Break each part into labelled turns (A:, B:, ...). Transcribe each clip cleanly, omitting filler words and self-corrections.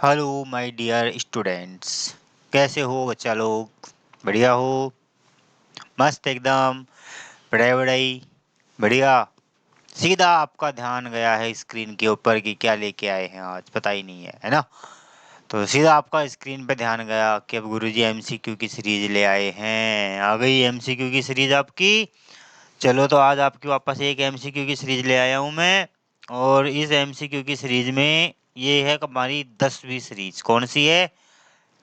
A: Hello my dear students, कैसे हो बच्चा लोग? बढ़िया हो? मस्त एकदम। पढ़ाई वढ़ाई बढ़िया। सीधा आपका ध्यान गया है स्क्रीन के ऊपर कि क्या लेके आए हैं आज, पता ही नहीं है ना। तो सीधा आपका स्क्रीन पे ध्यान गया कि अब गुरुजी एमसीक्यू की सीरीज ले आए हैं। आ गई एमसीक्यू की सीरीज आपकी। चलो तो आज आपकी वापस एक एमसीक्यू की सीरीज ले आया हूँ मैं। और इस एमसीक्यू की सीरीज में ये है हमारी 10वीं सीरीज। कौन सी है?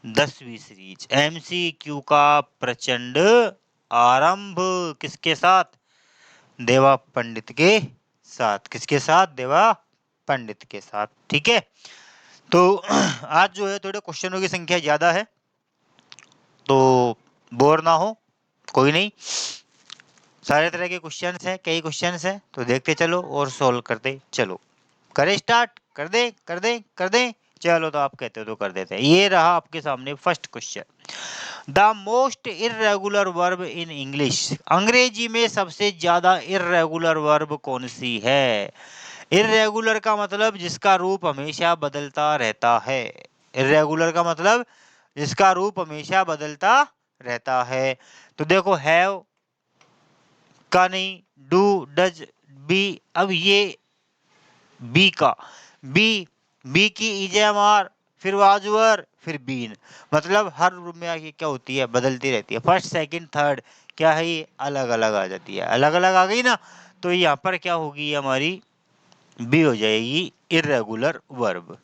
A: 10वीं सीरीज एमसीक्यू का प्रचंड आरंभ। किसके साथ? देवा पंडित के साथ। किसके साथ? देवा पंडित के साथ। ठीक है। तो आज जो है थोड़े क्वेश्चनों की संख्या ज्यादा है, तो बोर ना हो, कोई नहीं। सारे तरह के क्वेश्चंस हैं, कई क्वेश्चंस हैं, तो देखते चलो और सोल्व करते चलो। करें स्टार्ट? कर दे कर दे कर दे। चलो तो आप कहते हो तो कर देते हैं। ये रहा आपके सामने first question. The most irregular verb in English. अंग्रेजी में सबसे ज्यादा इर्रेगुलर वर्ब कौन सी है? इर्रेगुलर का मतलब जिसका रूप हमेशा बदलता रहता है। इर्रेगुलर का मतलब जिसका रूप हमेशा बदलता रहता है। तो देखो, हैव का नहीं, डू, डज, बी। अब ये बी का, बी की इजेमार, फिर वाजुअर, फिर बीन। मतलब हर रूप में आके क्या होती है? बदलती रहती है। फर्स्ट सेकंड थर्ड क्या है? ये अलग अलग आ जाती है। अलग अलग आ गई ना, तो यहाँ पर क्या होगी? हमारी बी हो जाएगी irregular verb.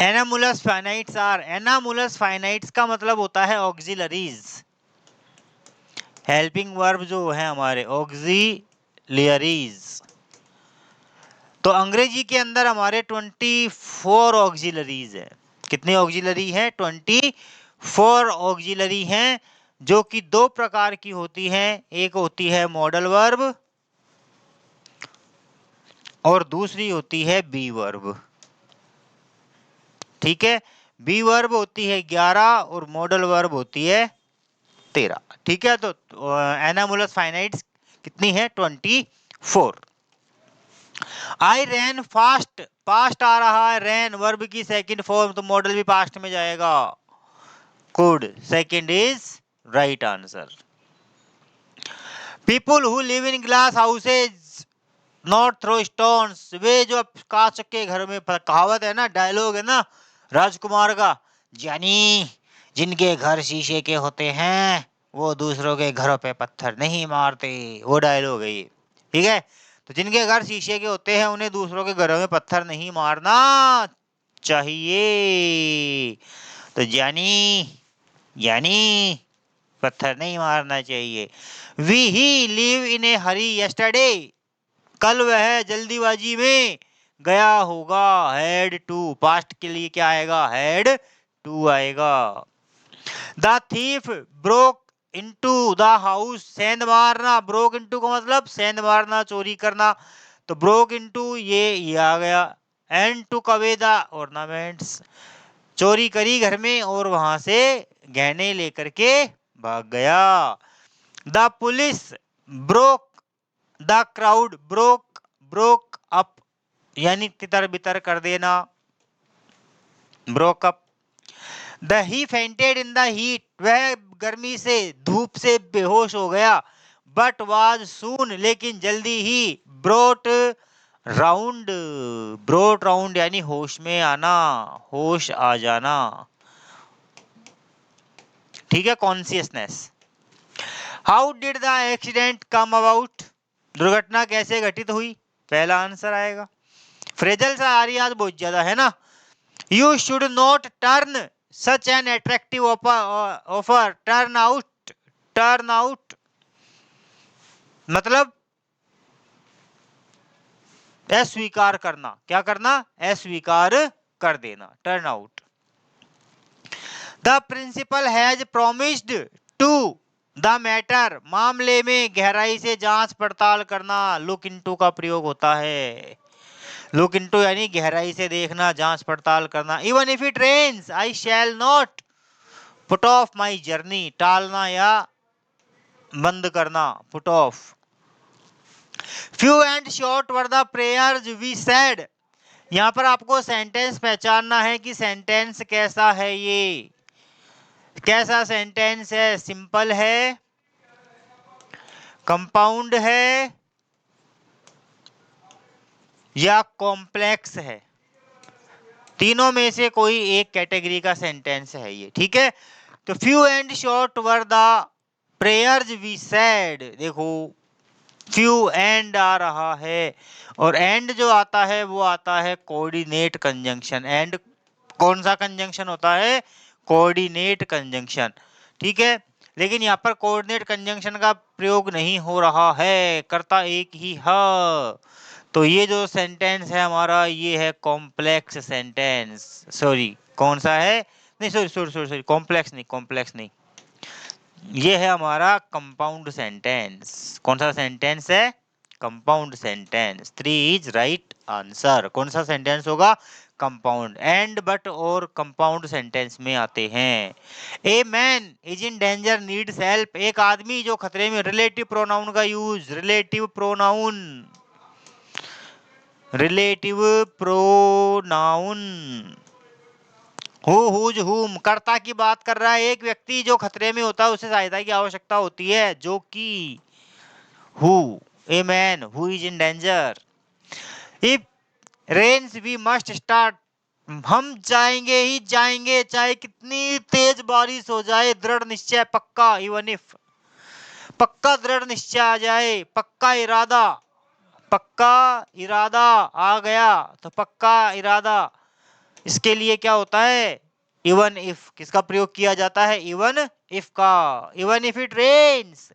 A: Anomalous finites are. Anomalous finites का मतलब होता है ऑक्सिलरीज। हेल्पिंग वर्ब जो है हमारे ऑक्सिलरीज। तो अंग्रेजी के अंदर हमारे 24 ऑक्सिलरीज है। कितनी ऑक्सिलरी है? 24 ऑक्सिलरी हैं, जो कि दो प्रकार की होती हैं। एक होती है मॉडल वर्ब और दूसरी होती है बी वर्ब। ठीक है। बी वर्ब होती है 11 और मॉडल वर्ब होती है 13। ठीक है। तो एनामुलस फाइनाइट्स कितनी है? 24। आई रैन फास्ट, पास्ट आ रहा है। रैन वर्ब की सेकंड फॉर्म, तो मॉडल भी पास्ट में जाएगा। Good, second is right answer. People who live in glass houses not throw stones. वे जो कांच के घर में, कहावत है ना, डायलॉग है ना राजकुमार का, यानी जिनके घर शीशे के होते हैं वो दूसरों के घरों पे पत्थर नहीं मारते। वो डायलॉग है ये। ठीक है। तो जिनके घर शीशे के होते हैं उन्हें दूसरों के घरों में पत्थर नहीं मारना चाहिए। तो यानी पत्थर नहीं मारना चाहिए। We he live in a hurry yesterday. कल वह जल्दीबाजी में गया होगा। हैड टू, पास्ट के लिए क्या आएगा? हैड टू आएगा। The thief broke into the house. सेंध मारना, ब्रोक इनटू का मतलब सेंध मारना, चोरी करना। तो ब्रोक इनटू ये आ गया। And took away the ornaments. चोरी करी घर में और वहां से गहने लेकर के भाग गया। The police broke the crowd. Broke up यानी तितर बितर कर देना, broke up. The he fainted in the heat. वह गर्मी से, धूप से बेहोश हो गया। बट वाज सून, लेकिन जल्दी ही। ब्रोट राउंड, ब्रोट राउंड यानी होश में आना, होश आ जाना। ठीक है। Consciousness. How did the accident come about. दुर्घटना कैसे घटित हुई? पहला आंसर आएगा। फ्रेजल सा आ रही आज बहुत ज्यादा है ना। You should not turn such an attractive offer turn out मतलब अस्वीकार करना। क्या करना? अस्वीकार कर देना, turn out. The principal has promised to the matter. मामले में गहराई से जांच पड़ताल करना, लुक इनटू का प्रयोग होता है। लुक इनटू यानी गहराई से देखना, जांच पड़ताल करना। Even if it rains I shall not put off my journey. टालना या बंद करना, put off. Few and short were the prayers we said. यहाँ पर आपको सेंटेंस पहचानना है कि सेंटेंस कैसा है, ये कैसा सेंटेंस है, सिंपल है, कंपाउंड है या कॉम्प्लेक्स है। तीनों में से कोई एक कैटेगरी का सेंटेंस है ये, ठीक है। तो few and short were the prayers we said, देखो फ्यू एंड आ रहा है और एंड जो आता है वो आता है कोऑर्डिनेट कंजंक्शन। एंड कौन सा कंजंक्शन होता है, कोऑर्डिनेट कंजंक्शन, ठीक है। लेकिन यहाँ पर कोऑर्डिनेट कंजंक्शन का प्रयोग नहीं हो रहा है, कर्ता एक ही है। तो ये जो सेंटेंस है हमारा, ये है कॉम्प्लेक्स सेंटेंस। सॉरी, कौन सा है, नहीं sorry sorry sorry sorry, complex नहीं, कॉम्प्लेक्स नहीं, ये है हमारा कंपाउंड सेंटेंस। कौन सा सेंटेंस है, compound sentence. 3 is right answer. कौन सा सेंटेंस होगा, कंपाउंड। एंड बट और कंपाउंड सेंटेंस में आते हैं। A man is in danger needs help, एक आदमी जो खतरे में, रिलेटिव प्रोनाउन का use, relative pronoun, relative pronoun, who whom, कर्ता की बात कर रहा है। एक व्यक्ति जो खतरे में होता है उसे सहायता की आवश्यकता होती है, जो कि who, a man who is in danger. If rains we must start, हम जाएंगे ही जाएंगे चाहे कितनी तेज बारिश हो जाए, दृढ़ निश्चय पक्का, इवन इफ, पक्का दृढ़ निश्चय आ जाए, पक्का इरादा, पक्का इरादा आ गया तो पक्का इरादा, इसके लिए क्या होता है, इवन इफ, किसका प्रयोग किया जाता है, इवन इफ का। Even if it rains,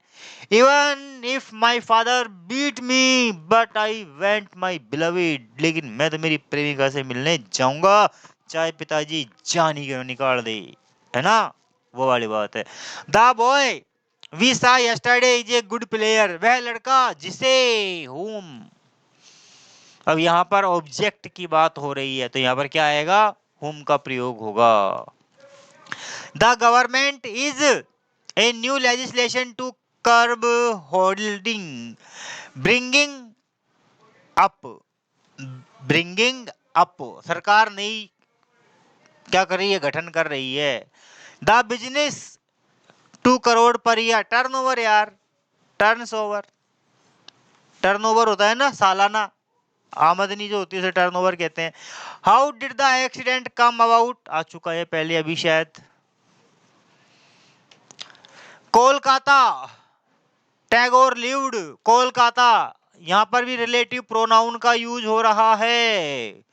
A: even if my father beat me but I went my beloved, लेकिन मैं तो मेरी प्रेमिका से मिलने जाऊंगा चाहे पिताजी जान ही क्यों निकाल दे, है ना, वो वाली बात है। The boy we saw yesterday is a good player, वह लड़का जिसे, हुम, अब यहाँ पर ऑब्जेक्ट की बात हो रही है तो यहाँ पर क्या आएगा, हुम का प्रयोग होगा। The government is a new legislation to curb holding, bringing up, bringing up, सरकार नई क्या कर रही है, गठन कर रही है। The business 2 crore per year, turn over यार, टर्न्स ओवर, टर्नओवर होता है ना सालाना आमदनी जो होती है उसे टर्नओवर कहते हैं। How did the accident come about, आ चुका है पहले अभी शायद। कोलकाता, टैगोर लिव्ड कोलकाता, यहाँ पर भी रिलेटिव प्रोनाउन का यूज हो रहा है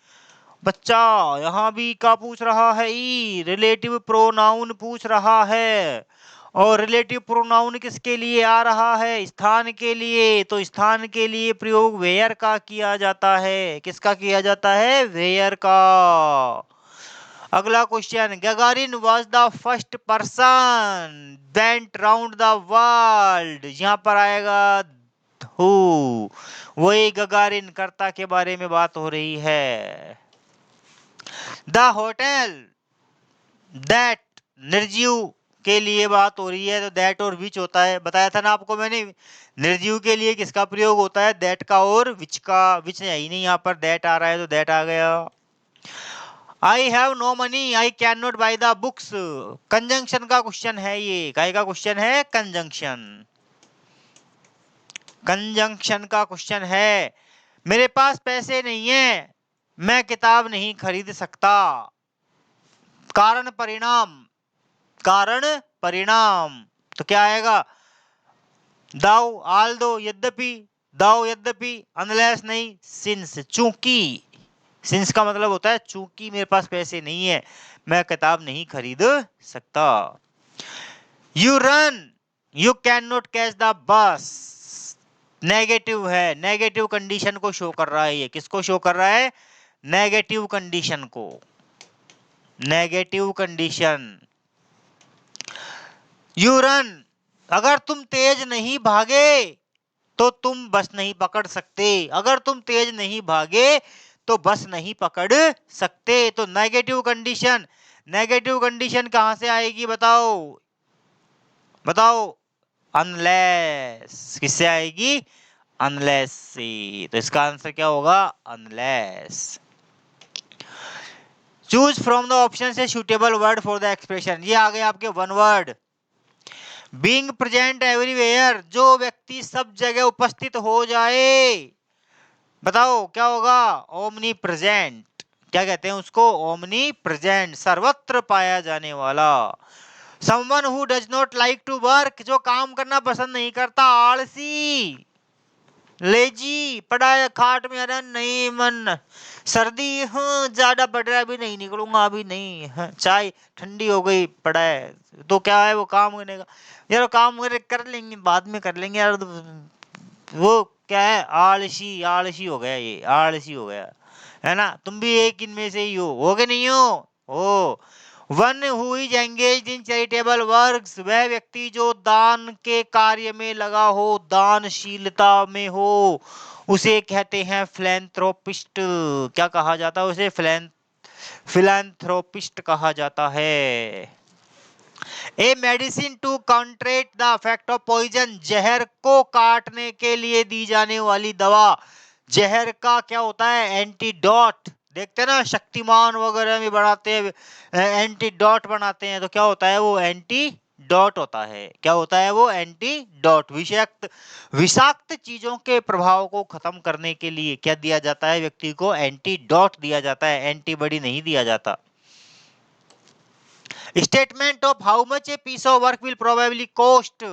A: बच्चा, यहाँ भी क्या पूछ रहा है, ई रिलेटिव प्रोनाउन पूछ रहा है। और रिलेटिव प्रोनाउन किसके लिए आ रहा है, स्थान के लिए, तो स्थान के लिए प्रयोग वेयर का किया जाता है, किसका किया जाता है, वेयर का। अगला question, Gagarin was the first person went round the world, यहाँ पर आएगा हु, वही गगारिन कर्ता के बारे में बात हो रही है। द होटल दैट, निर्जीव के लिए बात हो रही है तो दैट और विच होता है, बताया था ना आपको मैंने, निर्जीव के लिए किसका प्रयोग होता है, दैट का और विच का। विच है ही नहीं, यहाँ पर दैट आ रहा है तो दैट आ गया। I have no money I can not buy the books, conjunction का क्वेश्चन है ये, काय का क्वेश्चन है, कंजंक्शन, कंजंक्शन का क्वेश्चन है। मेरे पास पैसे नहीं है मैं किताब नहीं खरीद सकता, कारण परिणाम, कारण परिणाम, तो क्या आएगा, दाउ, आल दो, यद्यपि, दाउ यद्यपि, अनलेस नहीं, सिंस, चूंकि, सिंस का मतलब होता है चूंकि मेरे पास पैसे नहीं है मैं किताब नहीं खरीद सकता। You run you can not catch the bus, negative है, नेगेटिव कंडीशन को शो कर रहा है, ये किसको शो कर रहा है, नेगेटिव कंडीशन को, नेगेटिव कंडीशन। यू रन, अगर तुम तेज नहीं भागे तो तुम बस नहीं पकड़ सकते, अगर तुम तेज नहीं भागे तो बस नहीं पकड़ सकते। तो नेगेटिव कंडीशन, नेगेटिव कंडीशन कहां से आएगी बताओ, बताओ, अनलेस, किससे आएगी, अनलेस से, तो इसका आंसर क्या होगा, unless. Choose from the option से suitable word for the expression. ये आ गए आपके one word. Being present everywhere, जो व्यक्ति सब जगह उपस्थित हो जाए। बताओ क्या होगा? Omni present. क्या कहते हैं उसको? ओमनी प्रेजेंट, सर्वत्र पाया जाने वाला। Someone who does not like to work, जो काम करना पसंद नहीं करता, आलसी। लेजी, पड़ा है खाट में, अरे नहीं मन, सर्दी हाँ ज्यादा पड़ रहा है, अभी नहीं निकलूंगा, अभी नहीं, हाँ, चाय ठंडी हो गई, पड़ा है। तो क्या है वो काम करने का? यार काम कर लेंगे, बाद में कर लेंगे यार। वो क्या है? आलसी, आलसी हो गया, ये आलसी हो गया, है ना? तुम भी एक इनमें से ही हो कि नहीं हो? One who is engaged in charitable works, वह व्यक्ति जो दान के कार्य में लगा हो, दानशीलता में हो, उसे कहते हैं फिलैंथ्रोपिस्ट। क्या कहा जाता है उसे? फिलैंथ्रोपिस्ट कहा जाता है। A medicine to counteract the effect of poison, जहर को काटने के लिए दी जाने वाली दवा। जहर का क्या होता है? एंटीडोट। देखते हैं ना शक्तिमान वगैरह में बनाते हैं, एंटीडोट बनाते हैं, तो क्या होता है वो? एंटीडोट होता है। क्या होता है वो? एंटीडोट। विषाक्त चीजों के प्रभाव को खत्म करने के लिए क्या दिया जाता है व्यक्ति को? एंटीडोट दिया जाता है, एंटीबॉडी नहीं दिया जाता। Statement of how much a piece of work will probably cost,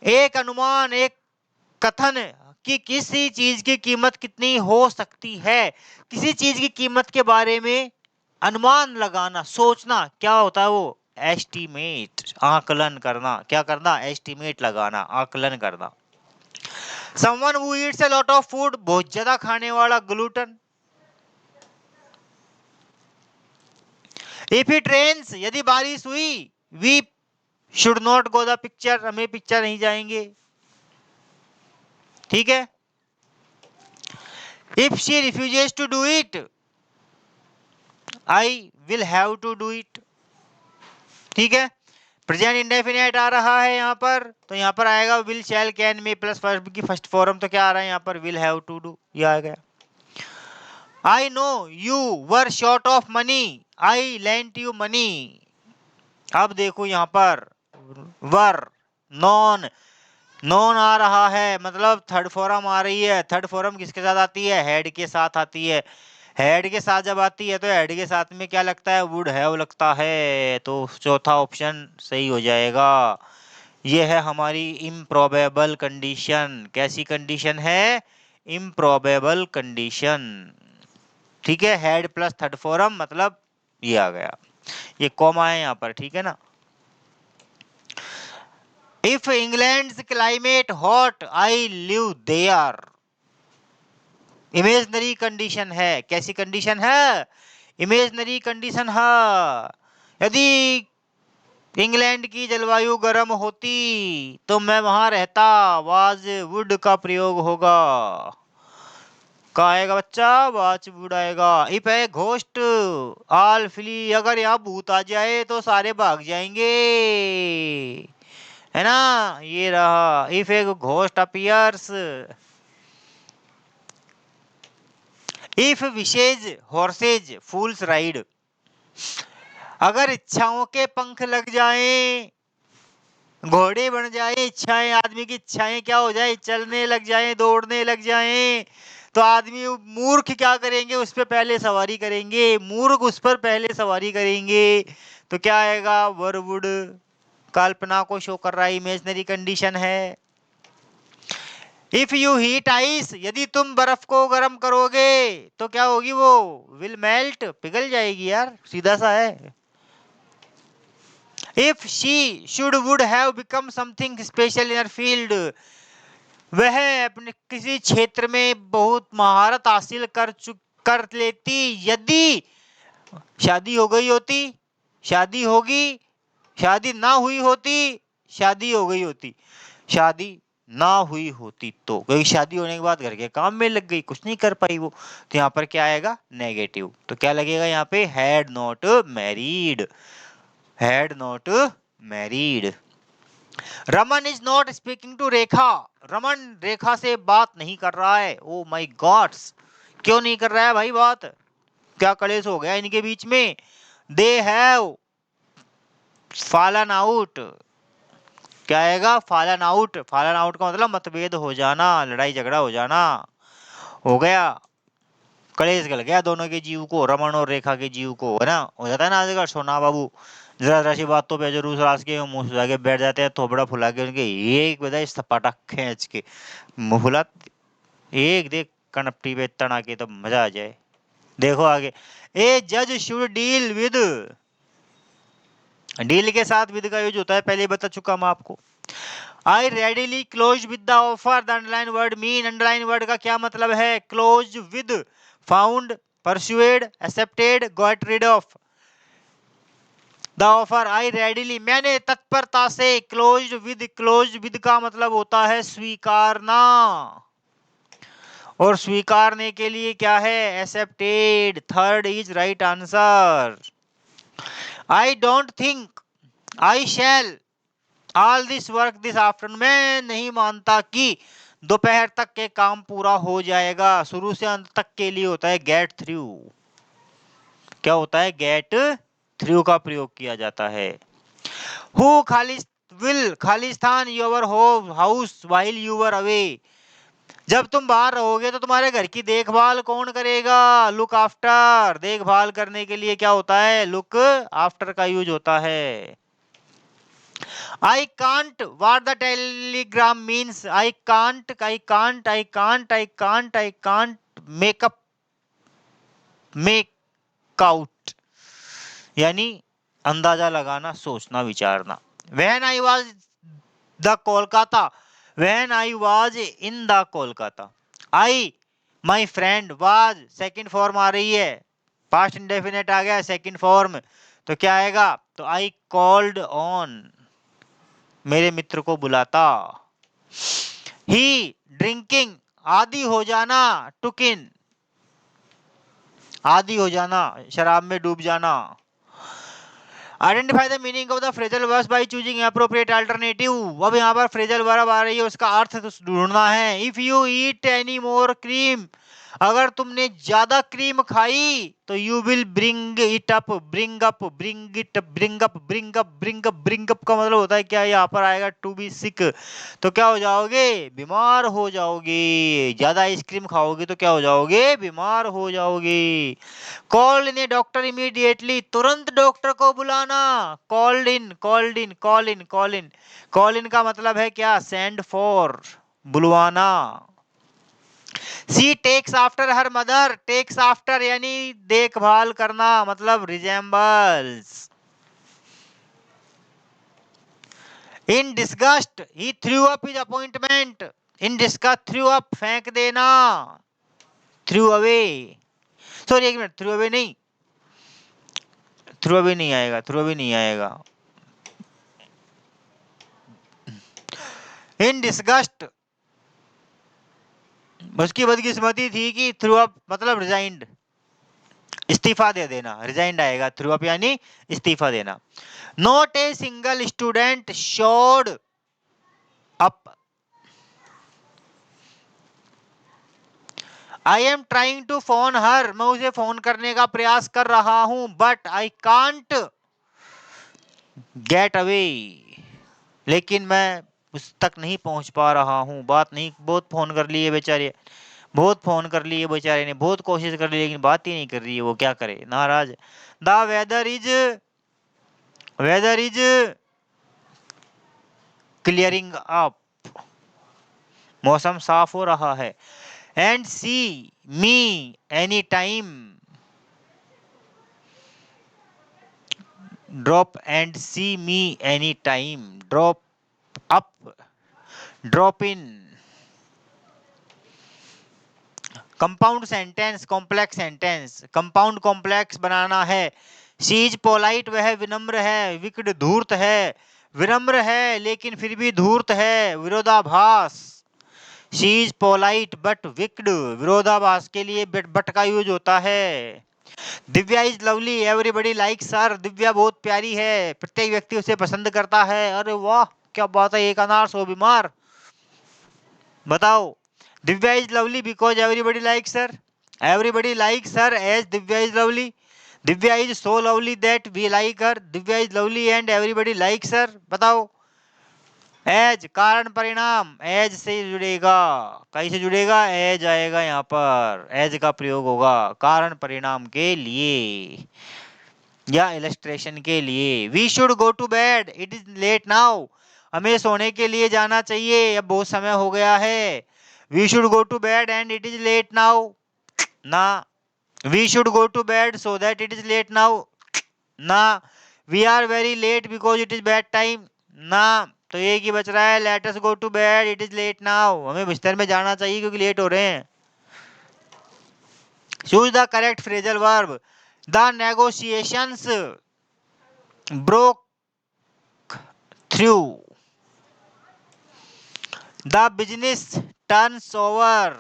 A: एक अनुमान, एक कथन कि किसी चीज की कीमत कितनी हो सकती है। किसी चीज की कीमत के बारे में अनुमान लगाना, सोचना, क्या होता है वो? एस्टिमेट, आकलन करना। क्या करना? एस्टिमेट लगाना, आकलन करना। Someone who Yeats a lot of food, बहुत ज्यादा खाने वाला, ग्लूटन। इफ इट रेन्स, यदि बारिश हुई, we should not go the picture, हमें पिक्चर नहीं जाएंगे। ठीक है। If she refuses to do it, I will have to do it. ठीक है। प्रेजेंट इंडेफिनिट आ रहा है यहाँ पर, तो यहाँ पर आएगा will, shall, can, may plus verb की फर्स्ट फॉर्म। तो क्या आ रहा है यहाँ पर? विल हैव टू डू, ये आ गया। I know you were short of money, I lent you money. अब देखो यहाँ पर वर, नॉन, नॉन आ रहा है, मतलब थर्ड फॉर्म आ रही है। थर्ड फॉर्म किसके साथ आती है? हेड के साथ आती है। हेड के साथ जब आती है तो हेड के साथ में क्या लगता है? वुड हैव लगता है। तो चौथा ऑप्शन सही हो जाएगा। ये है हमारी इम्प्रोबेबल कंडीशन। कैसी कंडीशन है? Improbable condition. ठीक है। हेड प्लस थर्ड फॉर्म, मतलब ये आ गया, ये कॉमा है यहाँ पर। ठीक है ना। If England climate hot, I live there, imaginary condition है। कैसी कंडीशन है? इमेजनरी कंडीशन है। यदि इंग्लैंड की जलवायु गर्म होती तो मैं वहां रहता, वाज वुड का प्रयोग होगा। का आएगा बच्चा? वाच वुड आएगा। इफ है घोस्ट आल फ्ली, अगर यहाँ भूत आ जाए तो सारे भाग जाएंगे, है ना? ये रहा। If a ghost appears, if wishes horse's fools ride, अगर इच्छाओं के पंख लग जाएं, घोड़े बन जाए इच्छाएं, आदमी की इच्छाएं क्या हो जाए? चलने लग जाएं, दौड़ने लग जाएं, तो आदमी मूर्ख क्या करेंगे? उस पर पहले सवारी करेंगे। मूर्ख उस पर पहले सवारी करेंगे। तो क्या आएगा? वरवुड। कल्पना को शो कर रहा है, इमेजनरी कंडीशन है। इफ यू हीट आइस, यदि तुम बर्फ को गर्म करोगे तो क्या होगी? वो विल मेल्ट, पिघल जाएगी यार, सीधा सा है। If she should would have become something special in her field, वह अपने किसी क्षेत्र में बहुत महारत हासिल कर लेती यदि शादी हो गई होती, शादी होगी, शादी ना हुई होती, शादी हो गई होती, शादी ना हुई होती, तो क्योंकि शादी होने के बाद घर के काम में लग गई, कुछ नहीं कर पाई वो, तो यहाँ पर क्या आएगा? नेगेटिव। तो क्या लगेगा यहाँ पे? Had not married, had not married. Raman is not speaking to Rekha, Raman Rekha से बात नहीं कर रहा है। ओ माय गॉड्स, क्यों नहीं कर रहा है भाई बात? क्या कलेश हो गया इनके बीच में? They have fallen out. क्या आएगा? Fallen out. फॉलन आउट का मतलब मतभेद हो जाना, लड़ाई झगड़ा हो जाना। हो गया, कलेश गल गया दोनों के जीव को, रमन और रेखा के जीव को, है ना। हो जाता है ना आजकल, सोना बाबू जरा जरा सी बातों पे जरूर रास के मुंह सुझा के बैठ जाते हैं, थोबड़ा फुला के उनके एक बजाय सपाटा खींच के मुंह फुला, एक देख कनपटी पे तना के तो मजा आ जाए। देखो आगे, ए जज शुड डील विद, डील के साथ विद का यूज होता है, पहले बता चुका मैं आपको। I readily close with the offer, the underline word mean, underline word का क्या मतलब है? Close with, found, persuade, accepted, got rid of the offer. I readily, मैंने तत्परता से, क्लोज विद, क्लोज विद का मतलब होता है स्वीकारना, और स्वीकारने के लिए क्या है? Accepted. Third is right answer. I don't think I shall all this work this afternoon, मैं नहीं मानता कि दोपहर तक के काम पूरा हो जाएगा। शुरू से अंत तक के लिए होता है गेट थ्रू। क्या होता है? गेट थ्रू का प्रयोग किया जाता है। हु खालिस विल खालिस्तान your house while you were away, जब तुम बाहर रहोगे तो तुम्हारे घर की देखभाल कौन करेगा? लुक आफ्टर, देखभाल करने के लिए क्या होता है? लुक आफ्टर का यूज होता है। I can't what the telegram means. I can't make out, यानी अंदाजा लगाना, सोचना, विचारना। When I was the Kolkata, when I was in the Kolkata, I my friend was, second form आ रही है, पास्ट इंडेफिनेट आ गया सेकंड फॉर्म, तो क्या आएगा? तो I called on, मेरे मित्र को बुलाता। ही ड्रिंकिंग, आदि हो जाना, टुक इन, आदि हो जाना, शराब में डूब जाना। Identify the meaning of the phrasal verbs by choosing appropriate alternative. अब यहाँ पर फ्रेजल वर्ब आ रही है, उसका अर्थ तो ढूंढना है। If you eat any more cream, अगर तुमने ज्यादा क्रीम खाई तो you will bring it up, bring up, bring it up, bring up, bring up, bring up, bring up का मतलब होता है क्या? यहाँ पर आएगा टू बी सिक, तो क्या हो जाओगे? बीमार हो जाओगे। ज्यादा आइसक्रीम खाओगे तो क्या हो जाओगे? बीमार हो जाओगे। Called in a doctor immediately, तुरंत डॉक्टर को बुलाना। Called in, called in, call in, call in, call in का मतलब है क्या? सेंड फॉर, बुलवाना। She takes after her mother, takes after यानी देखभाल करना, मतलब resembles. In disgust he threw up his appointment, in disgust, threw up फेंक देना, थ्रू अवे, सॉरी एक मिनट, थ्रू अवे नहीं, थ्रू अवे नहीं आएगा, थ्रू अवे नहीं आएगा। इन डिस्गस्ट, उसकी बदकिस्मती थी कि थ्रू अप मतलब रिजाइंड, इस्तीफा दे देना, रिजाइंड आएगा, थ्रू अप यानी इस्तीफा देना। Not a single student showed up, I am trying to phone her, मैं उसे फोन करने का प्रयास कर रहा हूं, but I can't get away, लेकिन मैं उस तक नहीं पहुंच पा रहा हूं। बात नहीं, बहुत फोन कर लिए बेचारे, बहुत फोन कर लिए बेचारे ने, बहुत कोशिश कर ली, लेकिन बात ही नहीं कर रही है, वो क्या करे, नाराज। The weather is clearing up, मौसम साफ हो रहा है। And see me any time, drop and see me any time, drop up, drop in. Compound sentence, complex sentence, compound complex बनाना है। शी इज पोलाइट, वह विनम्र है। विक्ड, धूर्त है, विनम्र है लेकिन फिर भी धूर्त है, विरोधाभास। She is polite but wicked, विरोधाभास के लिए बट का यूज होता है। Divya is lovely, everybody likes her, Divya बहुत प्यारी है, प्रत्येक व्यक्ति उसे पसंद करता है। अरे वाह क्या बात है, एक अनार सौ बीमार। बताओ, Divya is lovely because everybody likes her, Everybody likes her as Divya is lovely. Divya is so lovely that we like her. Divya is lovely and everybody likes her. बताओ. एज कारण परिणाम, एज से जुड़ेगा. कैसे जुड़ेगा? एज आएगा यहाँ पर, एज का प्रयोग होगा कारण परिणाम के लिए या इलस्ट्रेशन के लिए. We should go to bed, it is late now. हमें सोने के लिए जाना चाहिए, अब बहुत समय हो गया है. We should go to bed and it is late now. ना. We should go to bed so that it is late now. ना. We are very late because it is bad time. ना. तो एक ही बच रहा है, let us go to bed it is late now. हमें बिस्तर में जाना चाहिए क्योंकि लेट हो रहे हैं. Choose the correct phrasal verb. The negotiations broke through. The business turns over.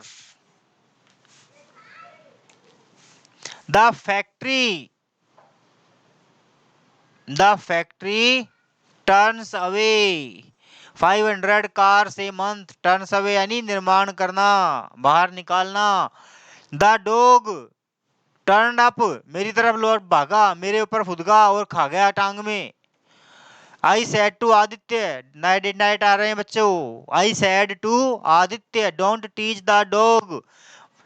A: The factory turns away. 500 cars a month. Turns away यानी निर्माण करना, बाहर निकालना. The dog turned up, मेरी तरफ लौट भागा, मेरे ऊपर फुदका और खा गया टांग में. I said to Aditya, night आ रहे हैं बच्चों. I said to Aditya, don't teach the dog,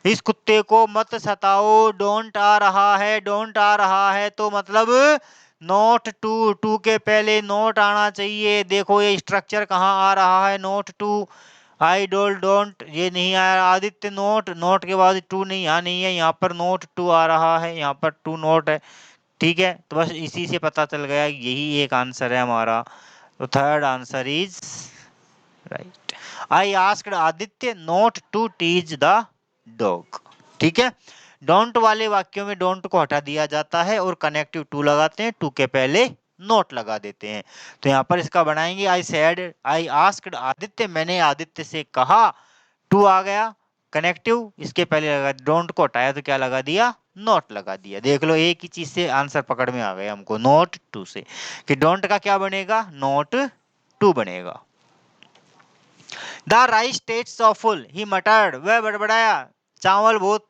A: इस कुत्ते को मत सताओ. डोंट आ रहा है, डोंट आ रहा है तो मतलब नोट टू. टू के पहले नोट आना चाहिए. देखो ये स्ट्रक्चर कहाँ आ रहा है, नोट टू. आई डोंट ये नहीं आया. आदित्य नोट, नोट के बाद टू नहीं, यहाँ नहीं है, यहाँ पर नोट टू आ रहा है, यहाँ पर टू नोट है. ठीक है, तो बस इसी से पता चल गया यही एक आंसर है हमारा. तो third answer is right. I asked Aditya not to teach the dog. ठीक है, डोंट वाले वाक्यों में डोंट को हटा दिया जाता है और कनेक्टिव टू लगाते हैं, टू के पहले नोट लगा देते हैं. तो यहाँ पर इसका बनाएंगे I said, I asked Aditya, मैंने आदित्य से कहा. टू आ गया कनेक्टिव, इसके पहले लगा, डोंट को हटाया तो क्या लगा दिया, नोट लगा दिया. देख लो एक ही चीज से आंसर पकड़ में आ गया हमको, नोट टू से, कि डोंट का क्या बनेगा, नोट टू बनेगा. द राइस टेस्ट्स ऑफुल, ही मटर्ड, वह बड़बड़ाया, चावल बहुत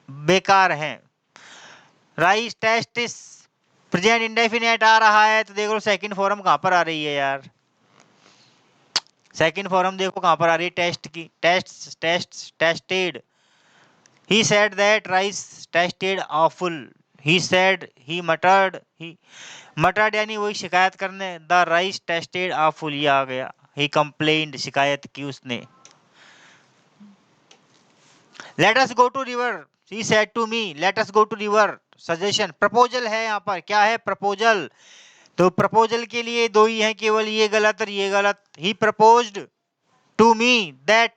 A: बेकार हैं. राइस टेस्ट्स प्रेजेंट इंडेफिनिट आ रहा है, तो देखो सेकंड फॉर्म कहाँ पर आ रही है यार. सेकंड फॉर्म देखो कहाँ पर आ रही है, टेस्ट की. Tested. He said that rice tested awful. He said, ही मटर्ड, ही मटर्ड यानी वही शिकायत करने. द राइस टेस्टेड ऑफुल ये आ गया. ही कंप्लेंड, शिकायत की उसने. Let us go to river, he said to me. Let us go to river suggestion, proposal है यहाँ पर. क्या है, प्रपोजल. तो प्रपोजल के लिए दो ही हैं केवल, ये गलत और ये गलत. He proposed to me that.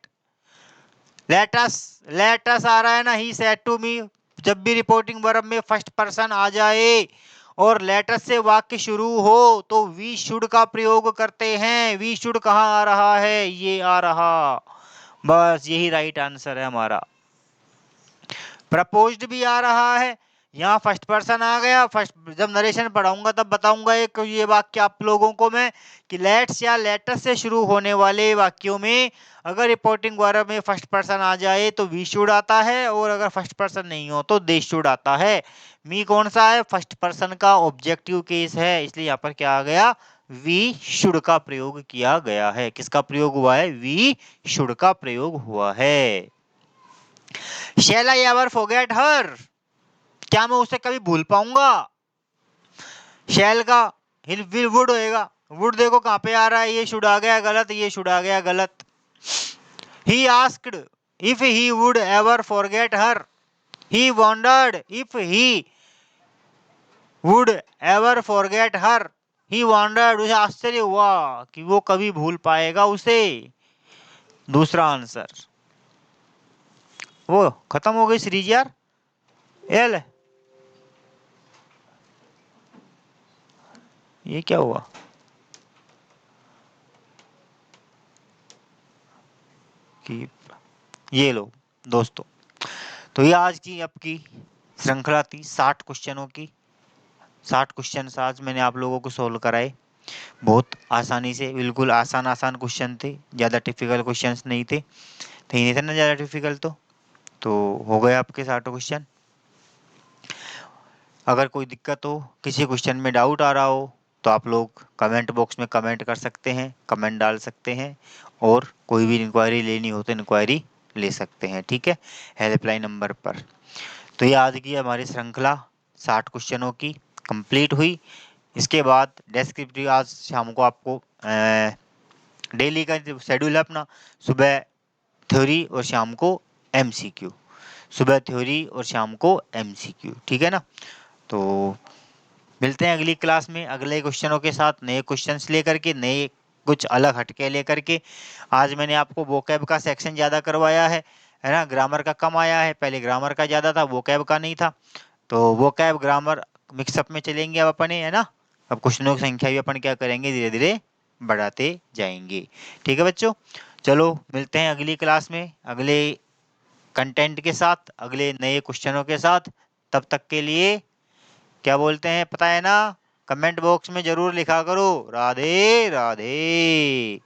A: Let us आ रहा है ना, ही सेड टू मी. जब भी रिपोर्टिंग वर्ब में फर्स्ट पर्सन आ जाए और लेटर से वाक्य शुरू हो तो वी शुड का प्रयोग करते हैं. वी शुड कहाँ आ रहा है, ये आ रहा. बस यही राइट आंसर है हमारा. प्रपोज्ड भी आ रहा है, यहाँ फर्स्ट पर्सन आ गया. फर्स्ट जब नरेशन पढ़ाऊंगा तब बताऊंगा एक ये वाक्य आप लोगों को मैं, कि लेट्स या लेटर से शुरू होने वाले वाक्यों में अगर रिपोर्टिंग वर्ब में फर्स्ट पर्सन आ जाए तो वी शुड आता है, और अगर फर्स्ट पर्सन नहीं हो तो दे शुड आता है. मी कौन सा है, फर्स्ट पर्सन का ऑब्जेक्टिव केस है, इसलिए यहाँ पर क्या आ गया, वी शुड का प्रयोग किया गया है. किसका प्रयोग हुआ है, वी शुड का प्रयोग हुआ है. Shall I ever forget her? क्या मैं उसे कभी भूल पाऊंगा. शैल का वुड होएगा. वुड देखो कहाँ पे आ रहा है, ये शुड आ गया गलत, ये शुड आ गया गलत. He asked if he would ever forget her. He wondered if he would ever forget her. He wondered, उसे आश्चर्य हुआ कि वो कभी भूल पाएगा उसे. दूसरा आंसर. वो खत्म हो गई सीरीज यार. एल ये क्या हुआ, कि ये लो दोस्तों. तो ये आज की आपकी श्रृंखला थी 60 क्वेश्चनों की. 60 क्वेश्चन आज मैंने आप लोगों को सोल्व कराए बहुत आसानी से. बिल्कुल आसान क्वेश्चन थे, ज़्यादा डिफिकल्ट क्वेश्चंस नहीं थे. नहीं थे ना ज़्यादा डिफिकल्ट. तो तो हो गए आपके 60 क्वेश्चन। अगर कोई दिक्कत हो, किसी क्वेश्चन में डाउट आ रहा हो, तो आप लोग कमेंट बॉक्स में कमेंट कर सकते हैं, कमेंट डाल सकते हैं, और कोई भी इंक्वायरी लेनी हो तो इंक्वायरी ले सकते हैं, ठीक है, हेल्पलाइन नंबर पर। तो ये आज की हमारी श्रृंखला 60 क्वेश्चनों की कंप्लीट हुई। इसके बाद डेस्क्रिप्टिव आज शाम को आपको डेली का जो शेड्यूल है अपना, सुबह थ्योरी और शाम को एमसीक्यू, सुबह थ्योरी और शाम को एमसीक्यू, ठीक है ना। तो मिलते हैं अगली क्लास में अगले क्वेश्चनों के साथ, नए क्वेश्चंस लेकर के, नए कुछ अलग हटके लेकर के। आज मैंने आपको वोकैब का सेक्शन ज़्यादा करवाया है ना, ग्रामर का कम आया है, पहले ग्रामर का ज़्यादा था, वोकैब का नहीं था। तो वोकैब ग्रामर मिक्सअप में चलेंगे अब अपने, है ना। अब क्वेश्चनों की संख्या भी अपन क्या करेंगे, धीरे धीरे बढ़ाते जाएंगे, ठीक है बच्चों। चलो मिलते हैं अगली क्लास में अगले कंटेंट के साथ, अगले नए क्वेश्चनों के साथ। तब तक के लिए क्या बोलते हैं पता है ना, कमेंट बॉक्स में जरूर लिखा करो, राधे राधे।